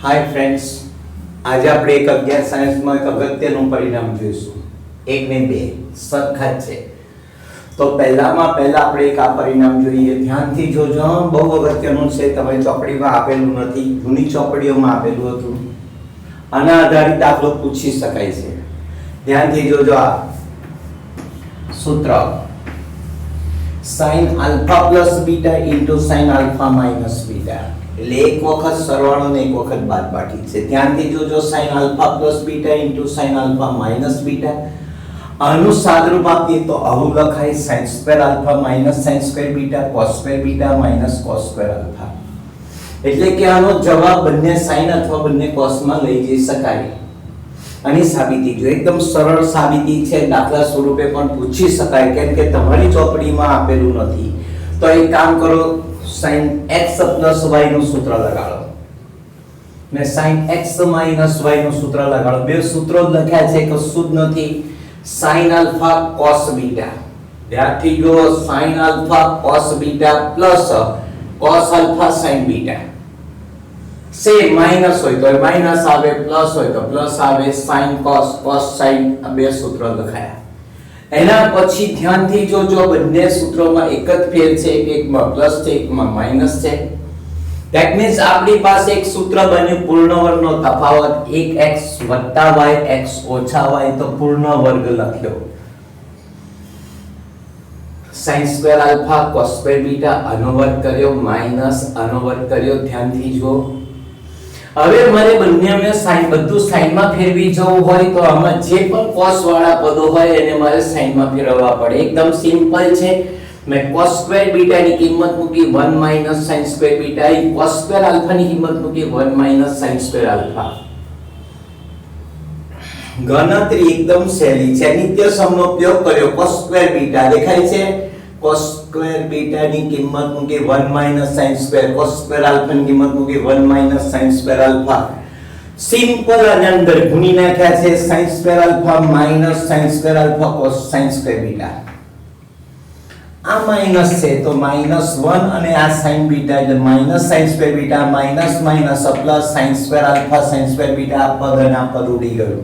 Hi friends, आज આપણે એક અગિયાર સાયન્સમાં એક અગત્યનું પરિણામ જોઈશું. 1 ને 2 સરખા જ છે. તો પહેલા આપણે એક આ પરિણામ જોઈએ. ધ્યાનથી જોજો, બહુ અગત્યનું છે. તમે ચોપડીમાં આપેલું નથી, જૂની ચોપડીઓમાં આપેલું હતું. આના આધારિત દાખલો પૂછી શકાય છે. ધ્યાનથી જોજો. આ સૂત્ર sin alpha plus beta into sin alpha minus beta, એટલે એક વખત સરવાળો ને એક વખત બાદબાકી છે. ધ્યાનથી જોજો. sin alpha plus beta into sin alpha minus beta, આનું સાદરૂપ આપીએ તો આવું લખાય: sin square alpha minus sin square beta cos square beta minus cos square alpha. એટલે કે આનો જવાબ બંને sin અથવા બંને cos માં લઈ જઈ શકાય. આની સાબિતી જો એકદમ સરળ સાબિતી છે, દાખલા સ્વરૂપે પણ પૂછી શકાય, કેમ કે તમારી ચોપડીમાં આપેલું નથી. તો એક કામ કરો, sin x plus y નું સૂત્ર લગાડો ને sin x minus y નું સૂત્ર લગાડો. બે સૂત્રો લખ્યા છે, કશું જ નથી. sin alpha cos beta, ત્યારથી જો sin alpha cos beta plus cos alpha sin beta. से माइनस હોય તો માइनस આવે, પ્લસ હોય તો પ્લસ આવે. sin cos cos sin, આ બે સૂત્રો લખાયા. એના પછી ધ્યાનથી જોજો, બંને સૂત્રોમાં એક જ ફેર છે, એકમાં પ્લસ છે, એકમાં માઈનસ છે. ધેટ મીન્સ આપણી પાસે એક સૂત્ર બન્યું પૂર્ણ વર્ગનો તફાવત, 1x y x y તો પૂર્ણ વર્ગ લખ્યો. sin square alpha cos square beta આનો વર્ગ કર્યો, માઈનસ આનો વર્ગ કર્યો. ધ્યાનથી જો. હવે મારે બંનેને સાઈન, બધું સાઈન માં ફેરવી જવું હોય તો આમાં જે પણ cos વાળા પદો હોય એને મારે સાઈન માં ફેરવવા પડે. એકદમ સિમ્પલ છે. મેં cos square beta ની કિંમત મૂકી 1 minus sin square beta, cos square alpha ની કિંમત મૂકી 1 minus sin square alpha. ગણતરી એકદમ સહેલી છે. નિત્ય સમનો ઉપયોગ કર્યો. cos square beta દેખાય છે, cos square beta ની કિંમત મૂકી 1 minus sin square, cos square alpha ની કિંમત મૂકી 1 minus sin square alpha. Simple. અને અંદર ગુણી નાખ્યા છે sin square alpha minus sin square alpha cos sin square beta. આ માઈનસ છે તો -1 અને આ sin beta એટલે minus sin square beta minus minus plus sin square alpha sin square beta. આ પદ અને આ પદ ઉડી ગયું.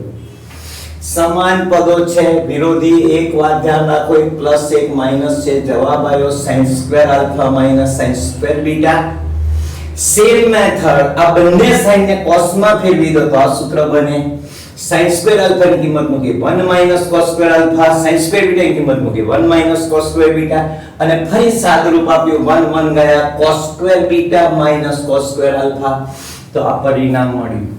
સમાન પદો છે, વિરોધી. એક વાત ધ્યાન રાખો, એક પ્લસ એક માઈનસ છે. જવાબ આવ્યો sin square alpha minus sin square beta. Same method, આ બંને sin ને cos માં ફેરવી દો તો આ સૂત્ર બને. sin square alpha ની કિંમત મૂકી 1 minus cos square alpha, sin square beta ની કિંમત મૂકી 1 minus cos square beta, અને ફરી સાદુરૂપ આપ્યું 1 1 ગયા, cos square beta minus cos square alpha. તો આ પરિણામ મળ્યું.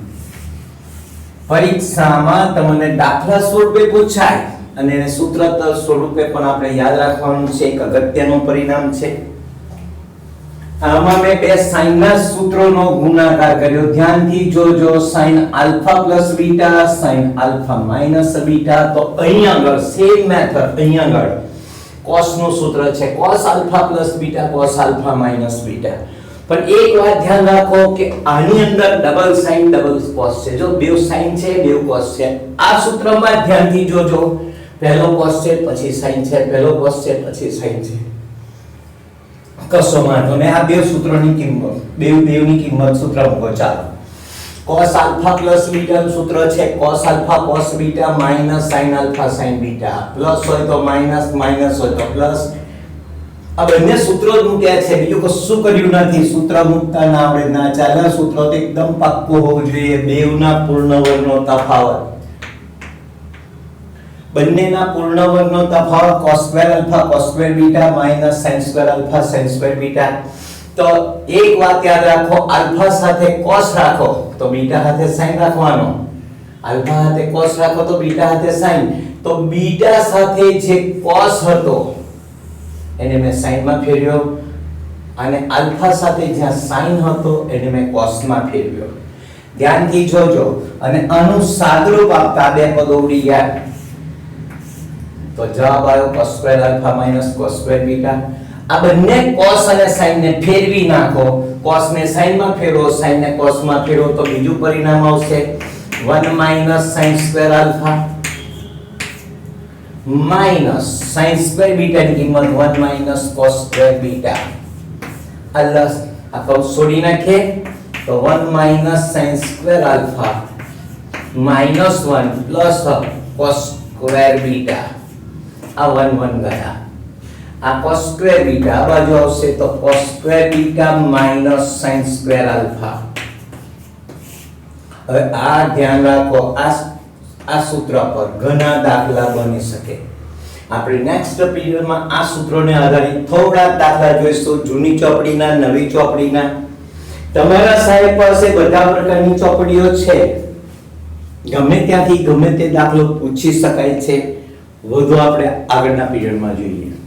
પરીક્ષામાં તમને દાખલા સ્વરૂપે પૂછાય અને એને સૂત્રતર સ્વરૂપે પણ આપણે યાદ રાખવાનું છે. એક અગત્યનું પરિણામ છે. આમાં મેં બે sin ના સૂત્રોનો ગુણાકાર કર્યો. ધ્યાનથી જોજો. sin alpha plus beta, sin alpha minus beta. તો અહીંયા આગળ સેમ મેથડ, અહીંયા આગળ cos નું સૂત્ર છે, cos alpha plus beta cos alpha minus beta. પણ એક વાત ધ્યાન રાખો કે આની અંદર ડબલ સાઇન ડબલ cos છે. જો બે સાઇન છે, બે cos છે. આ સૂત્રમાં ધ્યાનથી જોજો, પહેલો cos છે પછી સાઇન છે, પહેલો cos છે પછી સાઇન છે. કશો વાંધો નહીં. આ બે સૂત્રોની કિંમત, બેની કિંમત સૂત્ર મૂકો. ચાલો. cos alpha plus beta નું સૂત્ર છે cos alpha cos beta minus sin alpha sin beta. Plus હોય તો માઈનસ, માઈનસ હોય તો પ્લસ. આ બંને સૂત્રો જ મૂક્યા છે, બીજું કશું કર્યું નથી. સૂત્ર મૂકતા ના આપણે ના ચાલે. સૂત્ર તો એકદમ પાક્કું હોવું જોઈએ. બેવના પૂર્ણ વર્ગનો તફાવત, બંનેના પૂર્ણ વર્ગનો તફાવત cos square alpha cos square beta minus sin square alpha sin square beta. તો એક વાત યાદ રાખો, આલ્ફા સાથે cos રાખો તો બીટા સાથે sin રાખવાનો. આલ્ફા સાથે cos રાખો તો બીટા સાથે sin. તો બીટા સાથે જે cos હતો એને મેં sin માં ફેરવ્યો, અને આલ્ફા સાથે જ્યાં sin હતો એને મેં cos માં ફેરવ્યો. ધ્યાનથી જોજો. અને આનું સાદરૂપ આપતા બે પદો ઉડી ગયા. તો જવાબ આવ્યો cos square alpha minus cos square beta. આ બંને cos અને sin ને ફેરવી નાખો. cos ને sin માં ફેરવો, sin ને cos માં ફેરવો તો બીજું પરિણામ આવશે 1 minus sin square alpha minus sin square beta ની કિંમત 1 minus cos square beta. આ કૌંસ છોડી નાખીએ. તો 1 minus sine square alpha minus 1 plus cos square beta આ 1 1 ગયા આ cos સ્ક્વેર બીટા આ બાજુ આવશે તો cos square beta minus sin square alpha હવે આ ધ્યાન રાખો આ સૂત્ર પર ઘણા દાખલા બની શકે આપણે નેક્સ્ટ પીરિયડમાં આ સૂત્રોને આધારિત થોડા દાખલા જોઈશું જૂની ચોપડીના નવી ચોપડીના તમારા સાહેબ પાસે બધા પ્રકારની ચોપડીઓ છે ગમે ત્યાંથી ગમે તે દાખલો પૂછી શકાય છે વધુ આપણે આગળના પીરિયડમાં જોઈએ